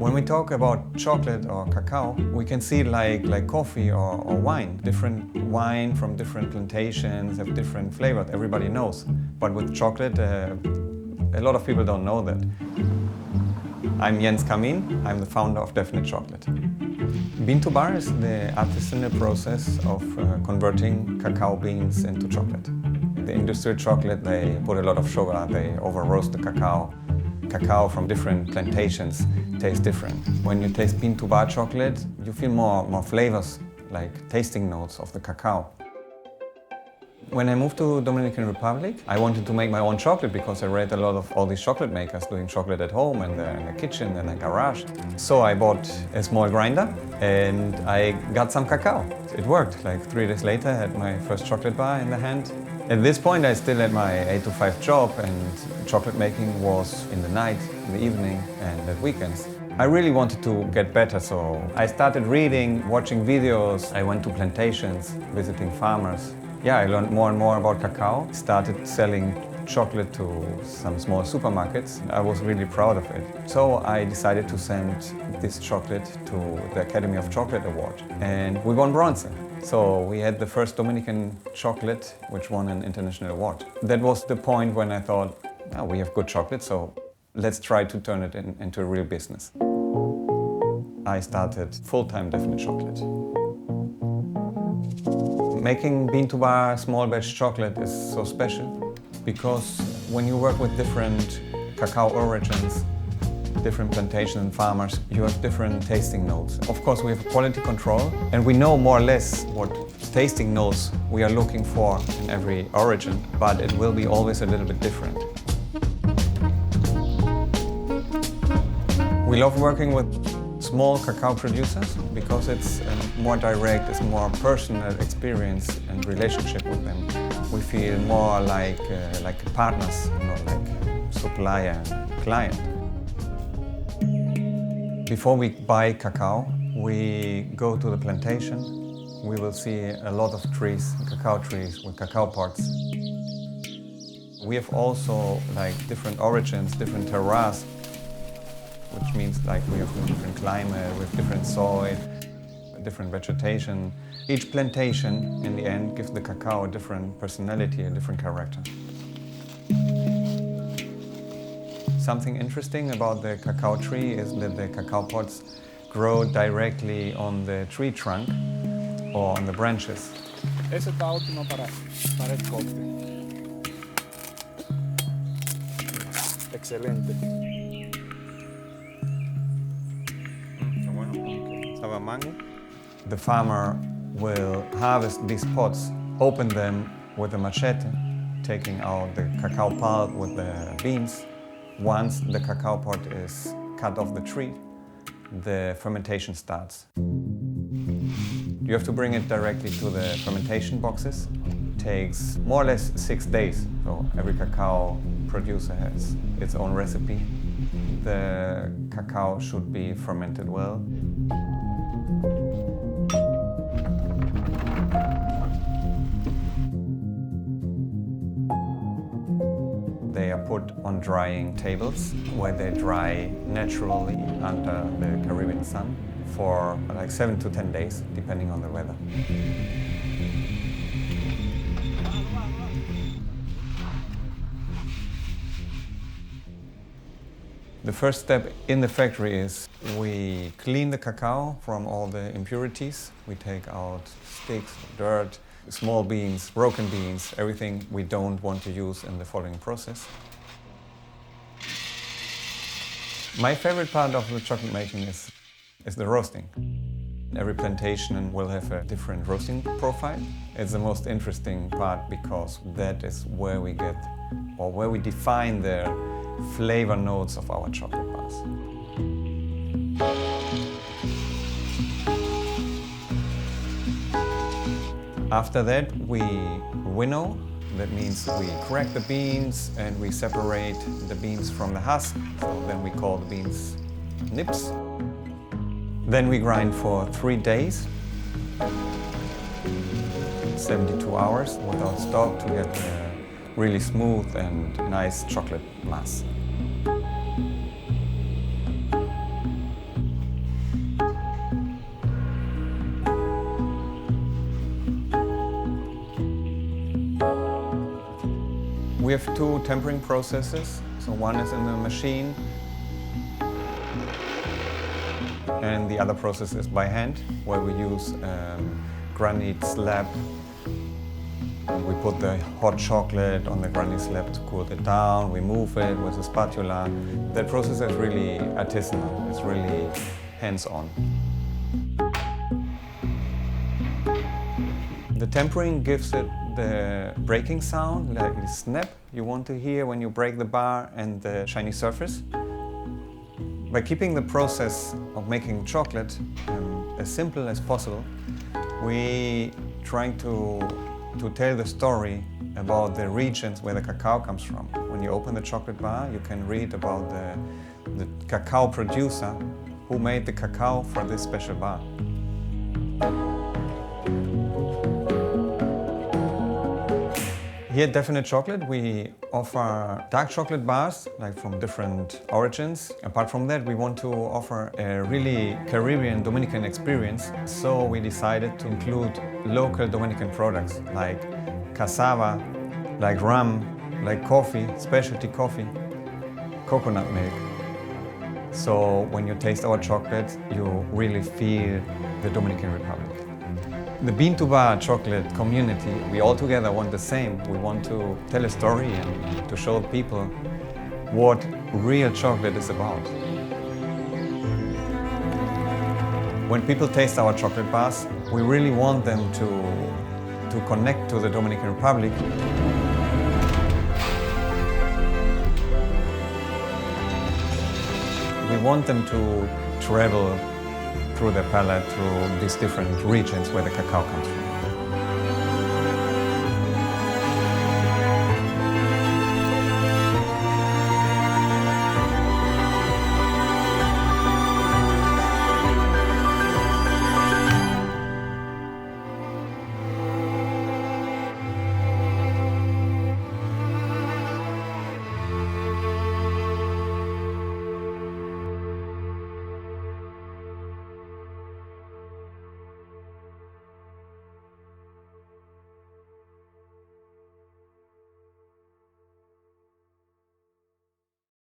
When we talk about chocolate or cacao, we can see it like coffee or wine. Different wine from different plantations have different flavors, everybody knows. But with chocolate, a lot of people don't know that. I'm Jens Kamin, I'm the founder of Definite Chocolate. Bean to bar is the artisanal process of converting cacao beans into chocolate. The industrial chocolate, they put a lot of sugar, they over roast the cacao. Cacao from different plantations tastes different. When you taste bean to bar chocolate, you feel more flavors, like tasting notes of the cacao. When I moved to Dominican Republic, I wanted to make my own chocolate because I read a lot of all these chocolate makers doing chocolate at home and in the kitchen and the garage. So I bought a small grinder and I got some cacao. It worked. Like 3 days later, I had my first chocolate bar in the hand. At this point, I still had my 8 to 5 job, and chocolate making was in the night, in the evening, and at weekends. I really wanted to get better, so I started reading, watching videos. I went to plantations, visiting farmers. Yeah, I learned more and more about cacao. Started selling chocolate to some small supermarkets. I was really proud of it. So I decided to send this chocolate to the Academy of Chocolate Award, and we won bronze. So we had the first Dominican chocolate which won an international award. That was the point when I thought, oh, we have good chocolate, so let's try to turn it into a real business. I started full-time Definite Chocolate. Making bean to bar small batch chocolate is so special because when you work with different cacao origins, different plantations and farmers, you have different tasting notes. Of course, we have quality control, and we know more or less what tasting notes we are looking for in every origin, but it will be always a little bit different. We love working with small cacao producers because it's more direct, it's more personal experience and relationship with them. We feel more like partners, not like supplier and client. Before we buy cacao, we go to the plantation. We will see a lot of trees, cacao trees with cacao pods. We have also like different origins, different terroirs, which means like we have a different climate, with different soil, different vegetation. Each plantation in the end gives the cacao a different personality, a different character. Something interesting about the cacao tree is that the cacao pods grow directly on the tree trunk or on the branches. Ese está óptimo para el corte. Excelente. Está bueno. Sabe a mango. The farmer will harvest these pods, open them with a machete, taking out the cacao pulp with the beans. Once the cacao pod is cut off the tree, the fermentation starts. You have to bring it directly to the fermentation boxes. It takes more or less 6 days. So every cacao producer has its own recipe. The cacao should be fermented well. They are put on drying tables where they dry naturally under the Caribbean sun for like 7 to 10 days, depending on the weather. The first step in the factory is we clean the cacao from all the impurities. We take out sticks, dirt, small beans, broken beans, everything we don't want to use in the following process. My favorite part of the chocolate making is the roasting. Every plantation will have a different roasting profile. It's the most interesting part because that is where we get, or where we define the flavor notes of our chocolate bars. After that, we winnow. That means we crack the beans and we separate the beans from the husk. So then we call the beans nips. Then we grind for 3 days, 72 hours without stop to get a really smooth and nice chocolate mass. We have two tempering processes. So one is in the machine, and the other process is by hand, where we use granite slab. We put the hot chocolate on the granite slab to cool it down. We move it with a spatula. That process is really artisanal. It's really hands-on. The tempering gives it the breaking sound, like the snap you want to hear when you break the bar and the shiny surface. By keeping the process of making chocolate as simple as possible, we trying to tell the story about the regions where the cacao comes from. When you open the chocolate bar, you can read about the cacao producer who made the cacao for this special bar. Here at Definite Chocolate, we offer dark chocolate bars, like from different origins. Apart from that, we want to offer a really Caribbean Dominican experience. So we decided to include local Dominican products like cassava, like rum, like coffee, specialty coffee, coconut milk. So when you taste our chocolate, you really feel the Dominican Republic. The bean-to-bar chocolate community, we all together want the same. We want to tell a story and to show people what real chocolate is about. When people taste our chocolate bars, we really want them to connect to the Dominican Republic. We want them to travel through their palate, through these different regions where the cacao comes from.